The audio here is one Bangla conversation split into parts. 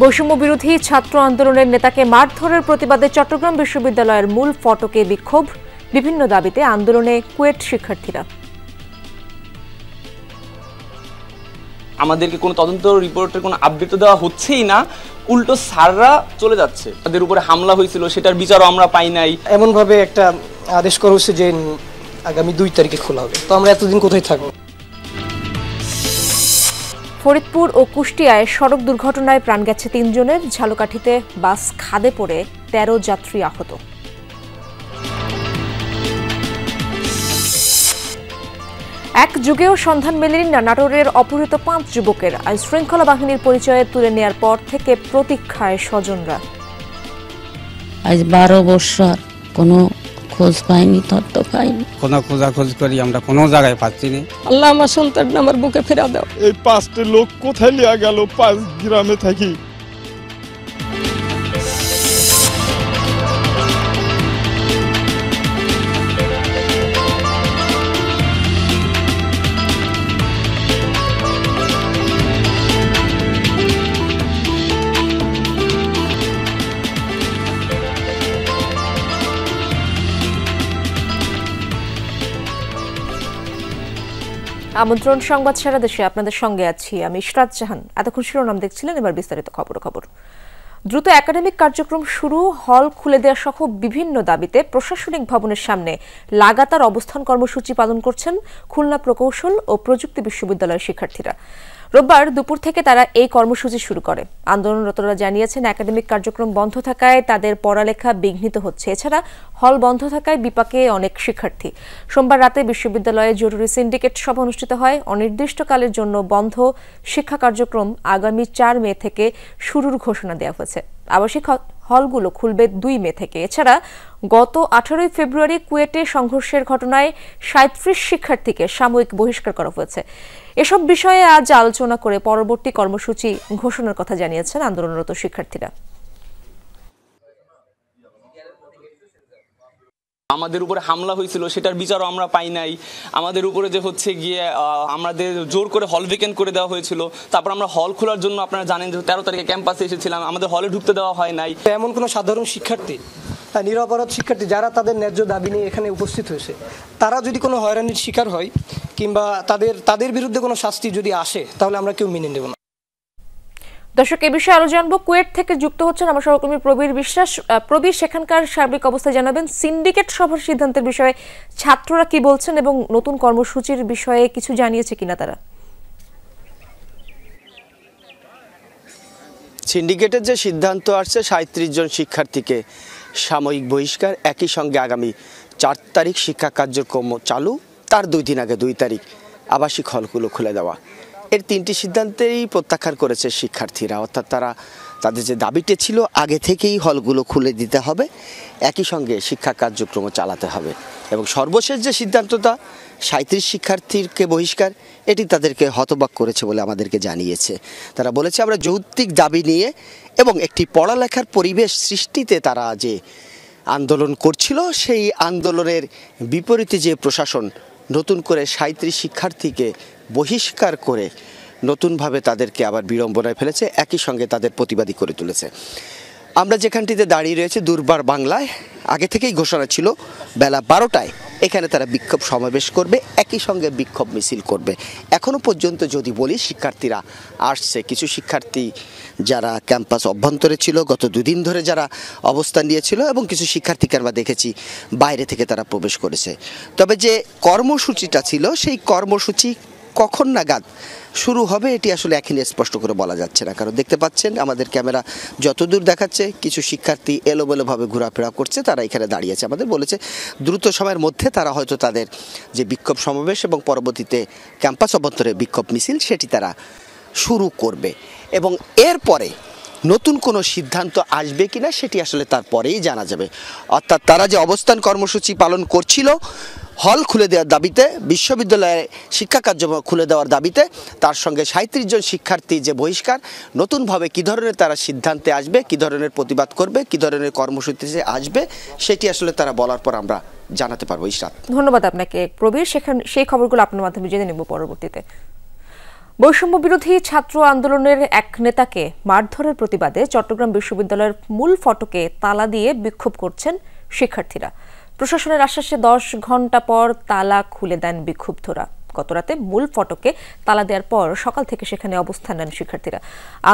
বৈষম্য বিরোধী ছাত্র আন্দোলনের নেতাকে মারধরের প্রতিবাদে চট্টগ্রাম বিশ্ববিদ্যালয়ের মূল ফটকে বিক্ষোভ, বিভিন্ন দাবিতে আন্দোলনে কুয়েট শিক্ষার্থীরা। আমাদেরকে কোনো তদন্ত রিপোর্টের কোনো আপডেট দেওয়া হচ্ছেই না, উল্টো স্যাররা চলে যাচ্ছে। তাদের উপরে হামলা হয়েছিল, সেটার বিচারও আমরা পাই নাই। এমনভাবে একটা আদেশ করা হচ্ছে যে আগামী 2 তারিখে খোলা হবে। তো আমরা এতদিন কোথায় থাকবো? ফরিদপুর ও কুষ্টিয়ায় সড়ক দুর্ঘটনায় প্রাণ গেছে 3 জনের। ঝালকাঠিতে বাস খাদে পড়ে 13 যাত্রী আহত। এক যুগেও সন্ধান মেলেনি নাটোরের অপহৃত 5 যুবকের। আইন শৃঙ্খলা বাহিনীর পরিচয়ে তুলে নেয়ার পর থেকে প্রতীক্ষায় স্বজনরা। আজ 12 বছর কোনো খোঁজ পাইনি, তথ্য পাইনি। কোনো খোঁজাখোঁজ করি আমরা, কোনো জায়গায় পাচ্ছি না। আল্লাহ আমার সন্তানটা আমার বুকে ফেরা দাও। এই 5টা লোক কোথায় লিয়া গেল? 5 গ্রামে থাকি। আমন্ত্রণ সংবাদ সারা দেশে আপনাদের সঙ্গে আছি আমি ইশরাত জাহান। এতক্ষণ শিরোনাম দেখছিলেন, এবার বিস্তারিত খবর। দ্রুত একাডেমিক কার্যক্রম শুরু, হল খুলে দেওয়া সহ বিভিন্ন দাবিতে প্রশাসনিক ভবনের সামনে লাগাতার অবস্থান কর্মসূচি পালন করছেন খুলনা প্রকৌশল ও প্রযুক্তি বিশ্ববিদ্যালয়ের শিক্ষার্থীরা। রোববার দুপুর থেকে তারা এই কর্মসূচি শুরু করে। আন্দোলনরতরা জানিয়েছেন, একাডেমিক কার্যক্রম বন্ধ থাকায় তাদের পড়ালেখা বিঘ্নিত হচ্ছে। এছাড়া হল বন্ধ থাকায় বিপাকে অনেক শিক্ষার্থী। সোমবার রাতে বিশ্ববিদ্যালয়ে জরুরি সিন্ডিকেট সভা অনুষ্ঠিত হয়। অনির্দিষ্টকালের জন্য বন্ধ শিক্ষা কার্যক্রম আগামী 4 মে থেকে শুরুর ঘোষণা দেওয়া হয়েছে। আবাসিক হলগুলো খুলবে 2 মে থেকে। এছাড়া গত 18 ফেব্রুয়ারি কুয়েটে সংঘর্ষের ঘটনায় 37 শিক্ষার্থীকে সাময়িক বহিষ্কার করা হয়েছে। এসব বিষয়ে আজ আলোচনা করে পরবর্তী কর্মসূচি ঘোষণার কথা জানিয়েছেন আন্দোলনরত শিক্ষার্থীরা। আমাদের উপরে হামলা হয়েছিল, সেটার বিচারও আমরা পাই নাই। আমাদের উপরে যে হচ্ছে গিয়ে আমাদের জোর করে হল ভেকেন্ট করে দেওয়া হয়েছিল। তারপর আমরা হল খোলার জন্য, আপনারা জানেন যে 13 তারিখে ক্যাম্পাসে এসেছিলাম, আমাদের হলে ঢুকতে দেওয়া হয় নাই। এমন কোনো সাধারণ শিক্ষার্থী, নিরপরাধ শিক্ষার্থী যারা তাদের ন্যায্য দাবি নিয়ে এখানে উপস্থিত হয়েছে, তারা যদি কোনো হয়রানির শিকার হয় কিংবা তাদের বিরুদ্ধে কোনো শাস্তি যদি আসে, তাহলে আমরা কেউ মেনে নেব না। দর্শক, এ বিষয়ে আরো জানবো। কুয়েট থেকে যুক্ত হচ্ছেন আমার সহকর্মী প্রবীর বিশ্বাস। প্রবীর, সেখানকার সার্বিক অবস্থা জানাবেন। সিন্ডিকেট সভার সিদ্ধান্তের বিষয়ে ছাত্ররা কি বলছেন এবং নতুন কর্মসূচির বিষয়ে কিছু জানিয়েছে কিনা তারা? সিন্ডিকেটের যে সিদ্ধান্ত আসছে 37 জন শিক্ষার্থীকে সাময়িক বহিষ্কার, একই সঙ্গে আগামী 4 তারিখ শিক্ষা কার্যক্রম চালু, তার 2 দিন আগে 2 তারিখ আবাসিক হলগুলো খুলে দেওয়া, এর 3টি সিদ্ধান্তেই প্রত্যাখ্যান করেছে শিক্ষার্থীরা। অর্থাৎ তাদের যে দাবিটি ছিল আগে থেকেই হলগুলো খুলে দিতে হবে, একই সঙ্গে শিক্ষা কার্যক্রম চালাতে হবে। এবং সর্বশেষ যে সিদ্ধান্তটা 37 শিক্ষার্থীকে বহিষ্কার, এটি তাদেরকে হতবাক করেছে বলে আমাদেরকে জানিয়েছে। তারা বলেছে, আমরা যৌক্তিক দাবি নিয়ে এবং একটি পড়ালেখার পরিবেশ সৃষ্টিতে তারা যে আন্দোলন করছিল, সেই আন্দোলনের বিপরীতে যে প্রশাসন নতুন করে 37 শিক্ষার্থীকে বহিষ্কার করে নতুনভাবে তাদেরকে আবার বিড়ম্বনায় ফেলেছে, একই সঙ্গে তাদের প্রতিবাদী করে তুলেছে। আমরা যেখানটিতে দাঁড়িয়ে রয়েছে দুর্বার বাংলায়, আগে থেকেই ঘোষণা ছিল বেলা 12টায় এখানে তারা বিক্ষোভ সমাবেশ করবে, একই সঙ্গে বিক্ষোভ মিছিল করবে। এখনও পর্যন্ত যদি বলি, শিক্ষার্থীরা আসছে। কিছু শিক্ষার্থী যারা ক্যাম্পাস অভ্যন্তরে ছিল গত 2 দিন ধরে যারা অবস্থান নিয়েছিল, এবং কিছু শিক্ষার্থীকে আমরা দেখেছি বাইরে থেকে তারা প্রবেশ করেছে। তবে যে কর্মসূচিটা ছিল, সেই কর্মসূচি কখন নাগাদ শুরু হবে এটি আসলে এখনই স্পষ্ট করে বলা যাচ্ছে না। কারণ দেখতে পাচ্ছেন আমাদের ক্যামেরা যতদূর দেখাচ্ছে, কিছু শিক্ষার্থী এলোমেলোভাবে ঘোরাফেরা করছে, তারা এখানে দাঁড়িয়েছে। আমাদের বলেছে দ্রুত সময়ের মধ্যে তারা হয়তো তাদের যে বিক্ষোভ সমাবেশ এবং পরবর্তীতে ক্যাম্পাস অভ্যন্তরে বিক্ষোভ মিছিল সেটি তারা শুরু করবে। এবং এরপরে নতুন কোনো সিদ্ধান্ত আসবে কিনা সেটি আসলে তারপরেই জানা যাবে। অর্থাৎ তারা যে অবস্থান কর্মসূচি পালন করছিল হল খুলে দেওয়ার দাবিতে, বিশ্ববিদ্যালয়ে শিক্ষা কার্যক্রম খুলে দেওয়ার দাবিতে, তার সঙ্গে 37 জন শিক্ষার্থী যে বহিষ্কার, নতুনভাবে কী ধরনের তারা সিদ্ধান্তে আসবে, কী ধরনের প্রতিবাদ করবে, কী ধরনের কর্মসূচিতে আসবে, সেটি আসলে তারা বলার পর আমরা জানাতে পারবো। ইশরাত, ধন্যবাদ আপনাকে প্রবীর। সেই খবরগুলো আপনার মাধ্যমে জেনে নেব পরবর্তীতে। বৈষম্য বিরোধী ছাত্র আন্দোলনের এক নেতাকে মারধরের প্রতিবাদে চট্টগ্রাম বিশ্ববিদ্যালয়ের মূল ফটকে তালা দিয়ে বিক্ষোভ করছেন শিক্ষার্থীরা। প্রশাসনের আশ্বাসে 10 ঘণ্টা পর তালা খুলে দেন বিক্ষুব্ধরা। গতরাতে মূল ফটকে তালা দেওয়ার পর সকাল থেকে সেখানে অবস্থান নেন শিক্ষার্থীরা।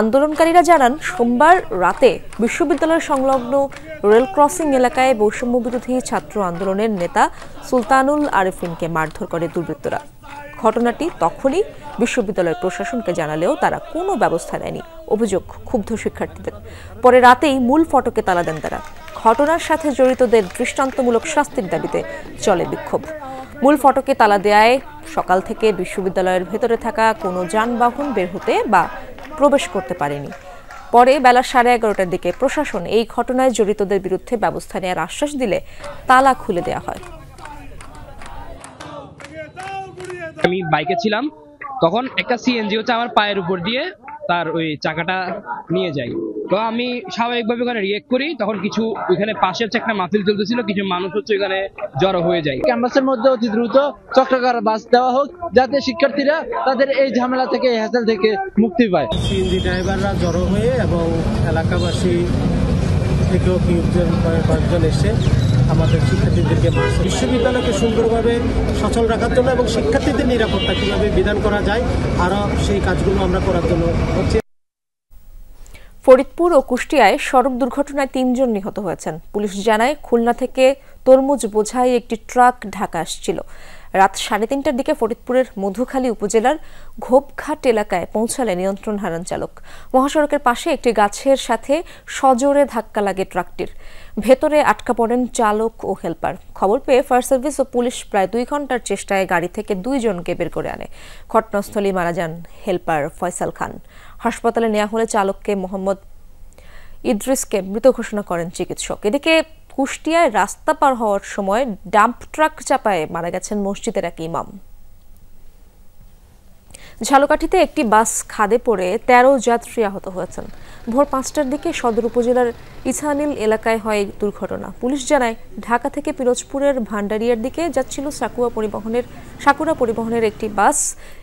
আন্দোলনকারীরা জানান, সোমবার রাতে বিশ্ববিদ্যালয়ের সংলগ্ন রেল ক্রসিং এলাকায় বৈষম্য বিরোধী ছাত্র আন্দোলনের নেতা সুলতানুল আরেফিনকে মারধর করে দুর্বৃত্তরা। ঘটনাটি তখনই বিশ্ববিদ্যালয় প্রশাসনকে জানালেও তারা কোনো ব্যবস্থা নেয়নি, অভিযোগ ক্ষুব্ধ শিক্ষার্থীদের। পরে রাতেই মূল ফটকে তালা দেন তারা। ঘটনার সাথে জড়িতদের দৃষ্টান্তমূলক শাস্তির দাবিতে চলে বিক্ষোভ। মূল ফটকে তালা দেয়ায় সকাল থেকে বিশ্ববিদ্যালয়ের ভেতরে থাকা কোনো যানবাহন বের হতে বা প্রবেশ করতে পারেনি। পরে বেলা 11:30টার দিকে প্রশাসন এই ঘটনায় জড়িতদের বিরুদ্ধে ব্যবস্থা নেওয়ার আশ্বাস দিলে তালা খুলে দেওয়া হয়। আমি বাইকে ছিলাম, তখন একটা সিএনজি হচ্ছে আমার পায়ের উপর দিয়ে তার ওই চাকাটা নিয়ে যায়। তো আমি স্বাভাবিকভাবে ওখানে রিয়েক্ট করি। তখন কিছু ওইখানে পাশে হচ্ছে একটা মাহফিল চলতেছিল, কিছু মানুষ হচ্ছে ওইখানে জড়ো হয়ে যায়। ক্যাম্পাসের মধ্যে অতি দ্রুত চক্রাকার বাস দেওয়া হোক, যাতে শিক্ষার্থীরা তাদের এই ঝামেলা থেকে, এই হ্যাসেল থেকে মুক্তি পায়। সিএনজি ড্রাইভাররা জড়ো হয়ে এবং এলাকাবাসী থেকেও কয়েকজন এসে আমাদের শিক্ষার্থীদেরকে মারছে। বিশ্ববিদ্যালয়কে সুন্দরভাবে সচল রাখার জন্য এবং শিক্ষার্থীদের নিরাপত্তা কীভাবে বিধান করা যায়, আরও সেই কাজগুলো আমরা করার জন্য হচ্ছে। ফরিদপুর ও কুষ্টিয়ায় সড়ক দুর্ঘটনায় 3 জন নিহত হয়েছেন। পুলিশ জানায়, খুলনা থেকে তরমুজ বোঝাই একটি ট্রাক ঢাকা আসছিল। রাত 3:30টার দিকে ফরিদপুরের মধুখালী উপজেলার ঘোপঘাট এলাকায় পৌঁছালে নিয়ন্ত্রণ হারান চালক। মহাসড়কের পাশে একটি গাছের সাথে সজোরে ধাক্কা লাগে ট্রাকটির। ভেতরে আটকা পড়েন চালক ও হেলপার। খবর পেয়ে ফায়ার সার্ভিস ও পুলিশ প্রায় 2 ঘণ্টার চেষ্টায় গাড়ি থেকে 2 জনকে বের করে আনে। ঘটনাস্থলেই মারা যান হেলপার ফয়সাল খান। হাসপাতালে নেওয়া হলে চালককে মোহাম্মদ ইদ্রিসকে মৃত ঘোষণা করেন চিকিৎসক। এদিকে কুষ্টিয়ায় রাস্তা পার হওয়ার সময় ডাম্প ট্রাক চাপায় মারা গেছেন মসজিদের এক ইমাম। ঝালকাঠিতে একটি বাস খাদে পড়ে 13 যাত্রী আহত হয়েছেন। ভোর 5টার দিকে সদর উপজেলার ইছানিল এলাকায় হয় দুর্ঘটনা। পুলিশ জানায়, ঢাকা থেকে পিরোজপুরের ভান্ডারিয়ার দিকে যাচ্ছিল সাকুরা পরিবহনের একটি বাস।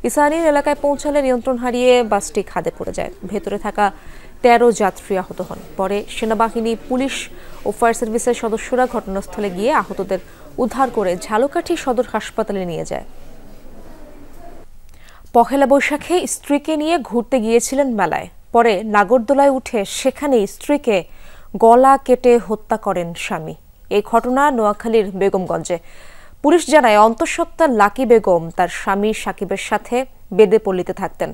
ইছানিল এলাকায় পৌঁছালে নিয়ন্ত্রণ হারিয়ে বাসটি খাদে পড়ে যায়। ভেতরে থাকা 13 যাত্রী আহত হন। পরে সেনাবাহিনী, পুলিশ ও ফায়ার সার্ভিসের সদস্যরা ঘটনাস্থলে গিয়ে আহতদের উদ্ধার করে ঝালকাঠি সদর হাসপাতালে নিয়ে যায়। পহেলা বৈশাখে স্ত্রীকে নিয়ে ঘুরতে গিয়েছিলেন মেলায়। পরে নাগরদোলায় উঠে সেখানেই স্ত্রীকে গলা কেটে হত্যা করেন স্বামী। এই ঘটনা নোয়াখালীর বেগমগঞ্জে। পুলিশ জানায়, অন্তঃসত্ত্বা লাকি বেগম তার স্বামী সাকিবের সাথে বেদেপল্লীতে থাকতেন।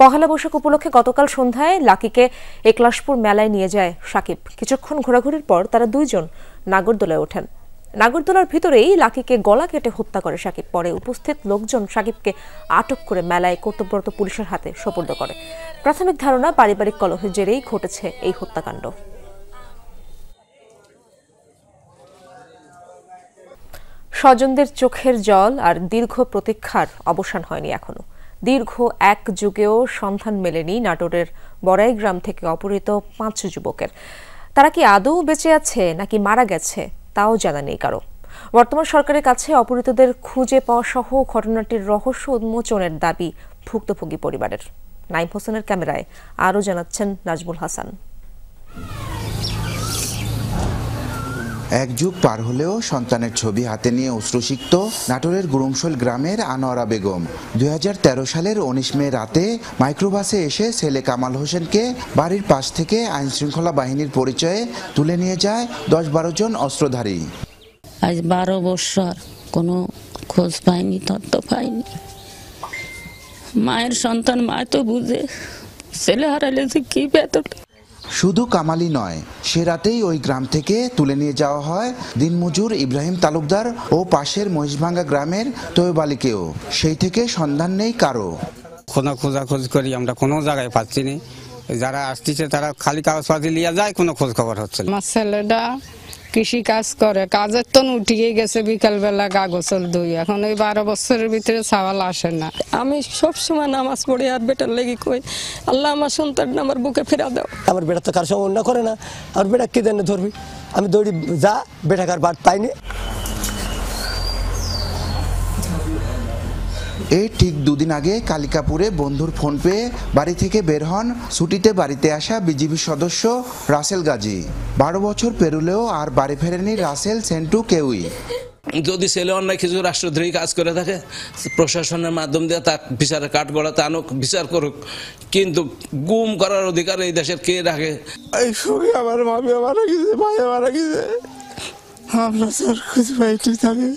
পহেলা বৈশাখ উপলক্ষে গতকাল সন্ধ্যায় লাকিকে একলাশপুর মেলায় নিয়ে যায় সাকিব। কিছুক্ষণ ঘোরাঘুরির পর তারা 2 জন নাগরদোলায় ওঠেন। নাগরদোলার ভিতরেই লাকিকে গলা কেটে হত্যা করে সাকিব। পরে উপস্থিত লোকজন সাকিবকে আটক করে মেলায় কর্তব্যরত পুলিশের হাতে সোপর্দ করে। প্রাথমিক ধারণা, পারিবারিক কলহের জেরেই ঘটেছে এই হত্যাকাণ্ড। স্বজনদের চোখের জল আর দীর্ঘ প্রতীক্ষার অবসান হয়নি এখনো। দীর্ঘ 1 যুগেও সন্ধান মেলেনি নাটোরের বড়াই গ্রাম থেকে অপহৃত 5 যুবকের। তারা কি আদৌ বেঁচে আছে নাকি মারা গেছে তাও জানা নেই কারো। বর্তমান সরকারের কাছে অপহৃতদের খুঁজে পাওয়া সহ ঘটনাটির রহস্য উন্মোচনের দাবি ভুক্তভোগী পরিবারের। নাইম হোসেনের ক্যামেরায় আরও জানাচ্ছেন নাজমুল হাসান। 1 যুগ পার হলেও সন্তানের ছবি হাতে নিয়ে অশ্রুসিক্ত নাটোরের গুরুমশোল গ্রামের আনোয়ারা বেগম। 2013 সালের 19 মে রাতে মাইক্রোবাসে এসে ছেলে কামাল হোসেনকে বাড়ির পাশ থেকে আইনশৃঙ্খলা বাহিনীর পরিচয়ে তুলে নিয়ে যায় 10-12 জন অস্ত্রধারী। আজ 12 বছর কোনো খোঁজ পাইনি, তথ্য পাইনি। মায়ের সন্তান মা তো বুঝে, ছেলে হারালে যে কি বেতন। শুধু কামালই নয়, সে রাতেই ওই গ্রাম থেকে তুলে নিয়ে যাওয়া হয় দিনমজুর ইব্রাহিম তালুকদার ও পাশের মহিষভাঙ্গা গ্রামের তৈয়ব আলীকেও। সেই থেকে সন্ধান নেই কারো। খোঁজাখোঁজ করি, আমরা কোনো জায়গায় পাচ্ছি না। যারা আসতেছে তারা খালি কাগজপাতি নিয়ে যায়, কোনো খোঁজ খবর হচ্ছে না। আমার ছেলেটা কৃষি কাজ করে, কাজের তো উঠিয়ে গেছে বিকালবেলা কাগজল দুই। এখন ওই 12 বছরের ভিতরে চাওয়াল আসে না। আমি সবসময় নামাজ পড়ি আর বেটার লেগে কই, আল্লাহ আমার সন্তানটা আমার বুকে ফেরা দাও। আমার বেটা তো কার সঙ্গে অন্য করে না, আর বেটা কি দেন ধরবি। আমি দৌড়ি যা, বেটা কার বাদ পাইনি। এর ঠিক দুদিন আগে কালিকাপুরে বন্ধুর ফোন পেয়ে বাড়ি থেকে বের হন ছুটিতে বাড়িতে আসা বিজিবি সদস্য রাসেল গাজী। 12 বছর পেরুলেও আর বাড়ি ফেরেনি রাসেল, সেন্টু কেউই। যদি ছেলে অন্যায় কিছু রাষ্ট্রদ্রোহী কাজ করে থাকে প্রশাসনের মাধ্যম দিয়ে তার বিচারের কাঠগড়াতে আনুক, বিচার করুক, কিন্তু গুম করার অধিকার এই দেশের কে রাখে? এই সঙ্গে আমার মামি মারা গেছে, ভাই মারা গেছে, আমরা স্যার খুঁজে পাইতে থাকে।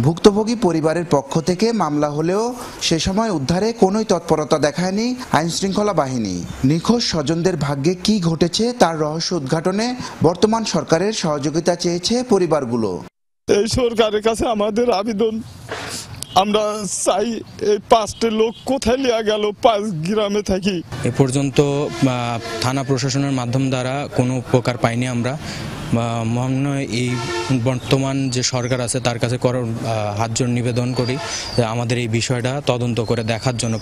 ভুক্তভোগী পরিবারের পক্ষ থেকে মামলা হলেও সে সময় উদ্ধারে কোনোই তৎপরতা দেখায়নি আইনশৃঙ্খলা বাহিনী। নিখোঁজ স্বজনদের ভাগ্যে কি ঘটেছে তার রহস্য উদ্ঘাটনে বর্তমান সরকারের সহযোগিতা চেয়েছে পরিবারগুলো। এই সরকারের কাছে আমাদের আবেদন, আমরা চাই এই 5টি লোক কোথায় লিয়া গেল 5 গ্রামে থাকি। এ পর্যন্ত থানা প্রশাসনের মাধ্যম দ্বারা কোনো উপকার পাইনি আমরা। মহানয় এই বর্তমান যে সরকার আছে তার কাছে হাত জোড় নিবেদন করি আমাদের এই বিষয়টা তদন্ত করে দেখার জন্য।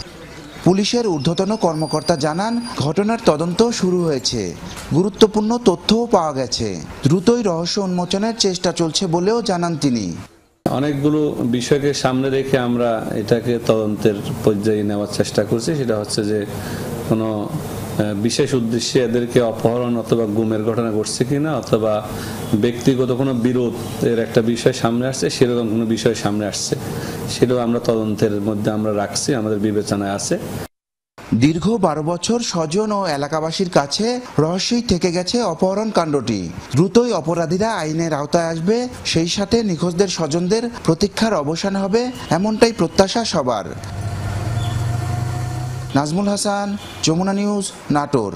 পুলিশের ঊর্ধ্বতন কর্মকর্তা জানান, ঘটনার তদন্ত শুরু হয়েছে, গুরুত্বপূর্ণ তথ্যও পাওয়া গেছে, দ্রুতই রহস্য উন্মোচনের চেষ্টা চলছে বলেও জানান তিনি। অনেকগুলো বিষয়কে সামনে রেখে আমরা এটাকে তদন্তের পর্যায়ে নেওয়ার চেষ্টা করছি। সেটা হচ্ছে যে কোনো বিশেষ উদ্দেশ্যে এদেরকে অপহরণ অথবা গুমের ঘটনা ঘটছে কিনা, অথবা ব্যক্তিগত কোনো বিরোধের একটা বিষয় সামনে আসছে, সেরকম কোনো বিষয় সামনে আসছে, সেটাও আমরা তদন্তের মধ্যে আমরা রাখছি, আমাদের বিবেচনায় আছে। দীর্ঘ 12 বছর স্বজন ও এলাকাবাসীর কাছে রহস্যই থেকে গেছে অপহরণ কাণ্ডটি। দ্রুতই অপরাধীরা আইনের আওতায় আসবে, সেই সাথে নিখোঁজদের স্বজনদের প্রতীক্ষার অবসান হবে, এমনটাই প্রত্যাশা সবার। নাজমুল হাসান, যমুনা নিউজ, নাটোর।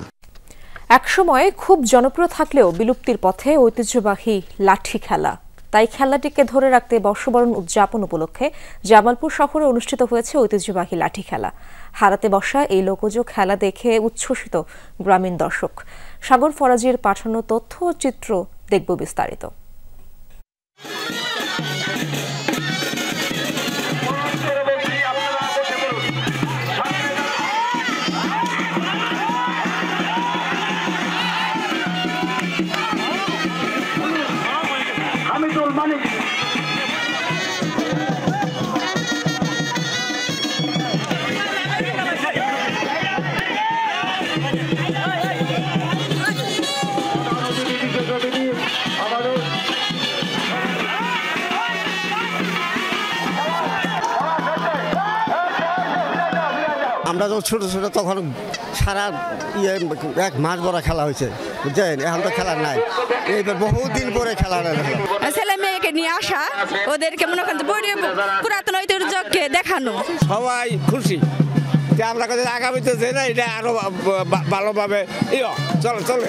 একসময় খুব জনপ্রিয় থাকলেও বিলুপ্তির পথে ঐতিহ্যবাহী লাঠি খেলা। তাই খেলাটিকে ধরে রাখতে বর্ষবরণ উদযাপন উপলক্ষে জামালপুর শহরে অনুষ্ঠিত হয়েছে ঐতিহ্যবাহী লাঠি খেলা। হারাতে বসা এই লোকজ খেলা দেখে উচ্ছ্বসিত গ্রামীণ দর্শক। সাগর ফরাজির পাঠানো তথ্য ও চিত্র দেখব বিস্তারিত। আমরা যখন ছোটো ছোটো তখন সারা এক মাস বড় খেলা হয়েছে, বুঝছেন? এখন তো খেলা নাই, এইবার বহুদিন পরে খেলা ছেলে মেয়েকে নিয়ে আসা, ওদেরকে মনে করেন পুরাতন ঐতিহ্যকে দেখানো। সবাই খুশি যে আমরা আগামীতে যে না এটা আরো ভালোভাবে চলে চলে।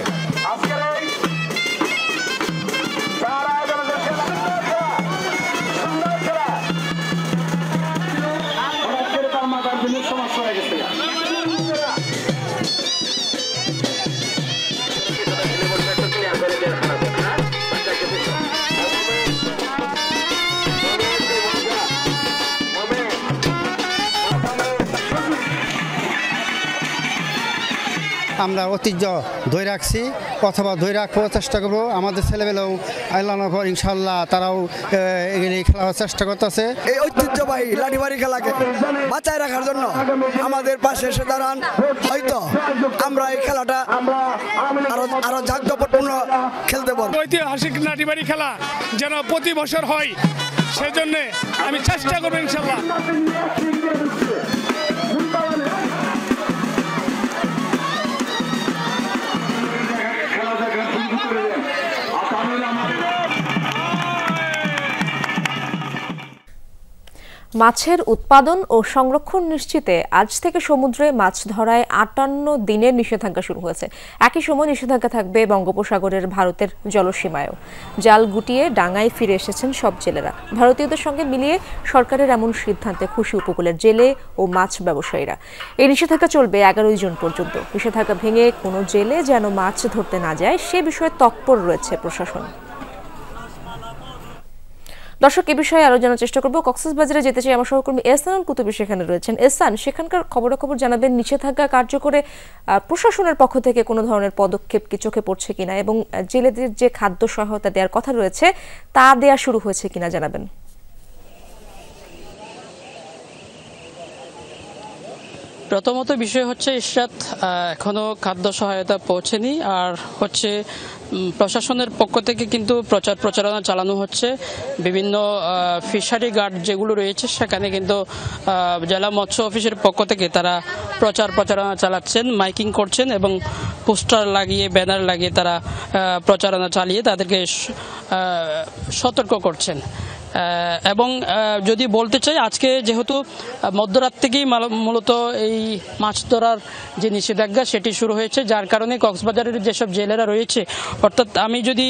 আমরা ঐতিহ্য ধরে রাখছি অথবা ধরে রাখার চেষ্টা করবো। আমাদের ছেলেবেলাও আল্লাহর পর ইনশাল্লাহ তারাও এগুলি খেলার চেষ্টা করতেছে। এই ঐতিহ্যবাহী লাঠিবাড়ি খেলাকে বাঁচায় রাখার জন্য আমাদের পাশে এসে দাঁড়ান, হয়তো আমরা এই খেলাটা আরো জাঁকজমকপূর্ণ খেলতে পারবো। ঐতিহাসিক লাঠিবাড়ি খেলা যেন প্রতি বছর হয়, সেজন্য আমি চেষ্টা করবো ইনশাল্লাহ। মাছের উৎপাদন ও সংরক্ষণ নিশ্চিতে আজ থেকে সমুদ্রে মাছ ধরায় 58 দিনের নিষেধাজ্ঞা শুরু হয়েছে। একই সময় নিষেধাজ্ঞা থাকবে বঙ্গোপসাগরের ভারতের জলসীমায়ও। জাল গুটিয়ে ডাঙায় ফিরে এসেছেন সব জেলেরা। ভারতীয়দের সঙ্গে মিলিয়ে সরকারের এমন সিদ্ধান্তে খুশি উপকূলের জেলে ও মাছ ব্যবসায়ীরা। এই নিষেধাজ্ঞা চলবে 11 জুন পর্যন্ত। নিষেধাজ্ঞা ভেঙে কোনো জেলে যেন মাছ ধরতে না যায় সে বিষয়ে তৎপর রয়েছে প্রশাসন। দর্শক, এ বিষয়ে আরো জানার চেষ্টা করবো। কক্সবাজারে যেতে চাই আমার সহকর্মী এহসান কুতুবী সেখানে রয়েছেন। এহসান, সেখানকার খবরাখবর জানাবেন, নিষেধাজ্ঞা কার্যকরে প্রশাসনের পক্ষ থেকে কোনো ধরনের পদক্ষেপ কি চোখে পড়ছে কিনা, এবং জেলেদের যে খাদ্য সহায়তা দেওয়ার কথা রয়েছে তা দেয়া শুরু হয়েছে কিনা জানাবেন। প্রথমত বিষয় হচ্ছে ইশরাত এখনো খাদ্য সহায়তা পৌঁছেনি, আর হচ্ছে প্রশাসনের পক্ষ থেকে কিন্তু প্রচারণা চালানো হচ্ছে। বিভিন্ন ফিশারি গার্ড যেগুলো রয়েছে সেখানে কিন্তু জেলা মৎস্য অফিসের পক্ষ থেকে তারা প্রচারণা চালাচ্ছেন, মাইকিং করছেন এবং পোস্টার লাগিয়ে ব্যানার লাগিয়ে তারা প্রচারণা চালিয়ে তাদেরকে সতর্ক করছেন। এবং যদি বলতে চাই, আজকে যেহেতু মধ্যরাত থেকেই মূলত এই মাছ ধরার যে নিষেধাজ্ঞা সেটি শুরু হয়েছে, যার কারণে কক্সবাজারের যেসব জেলেরা রয়েছে, অর্থাৎ আমি যদি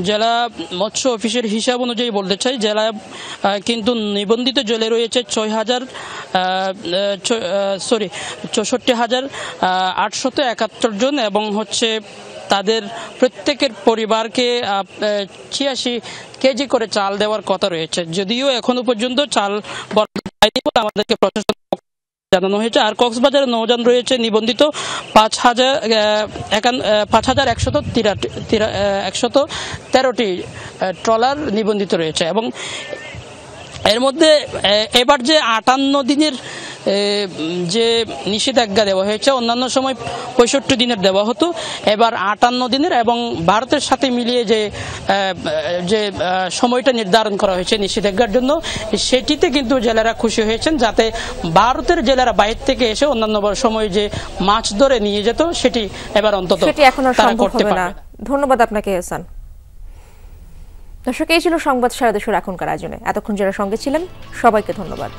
জেলা মৎস্য অফিসের হিসাব অনুযায়ী বলতে চাই, জেলা কিন্তু নিবন্ধিত জেলে রয়েছে 64,871 জন এবং হচ্ছে তাদের প্রত্যেকের পরিবারকে 86 কেজি করে চাল দেওয়ার কথা রয়েছে। যদিও এখনো পর্যন্ত চাল আমাদেরকে প্রশাসন জানানো হয়েছে। আর কক্সবাজারে নৌযান রয়েছে নিবন্ধিত 5,113টি ট্রলার নিবন্ধিত রয়েছে এবং এর মধ্যে এবার যে 58 দিনের যে নিষেধাজ্ঞা দেওয়া হয়েছে, অন্যান্য সময় 65 দিনের দেওয়া হতো, এবার 58 দিনের এবং ভারতের সাথে মিলিয়ে যে সময়টা নির্ধারণ করা হয়েছে নিষেধাজ্ঞার জন্য, সেটিতে কিন্তু জেলেরা খুশি হয়েছেন, যাতে ভারতের জেলেরা বাইরে থেকে এসে অন্যান্য সময় যে মাছ ধরে নিয়ে যেত সেটি এবার অন্তত তারা করতে পারবে। ধন্যবাদ আপনাকে এহসান। দর্শক, এই ছিল সংবাদ সারা দেশের এখনকার আয়োজনে। এতক্ষণ যারা সঙ্গে ছিলেন সবাইকে ধন্যবাদ।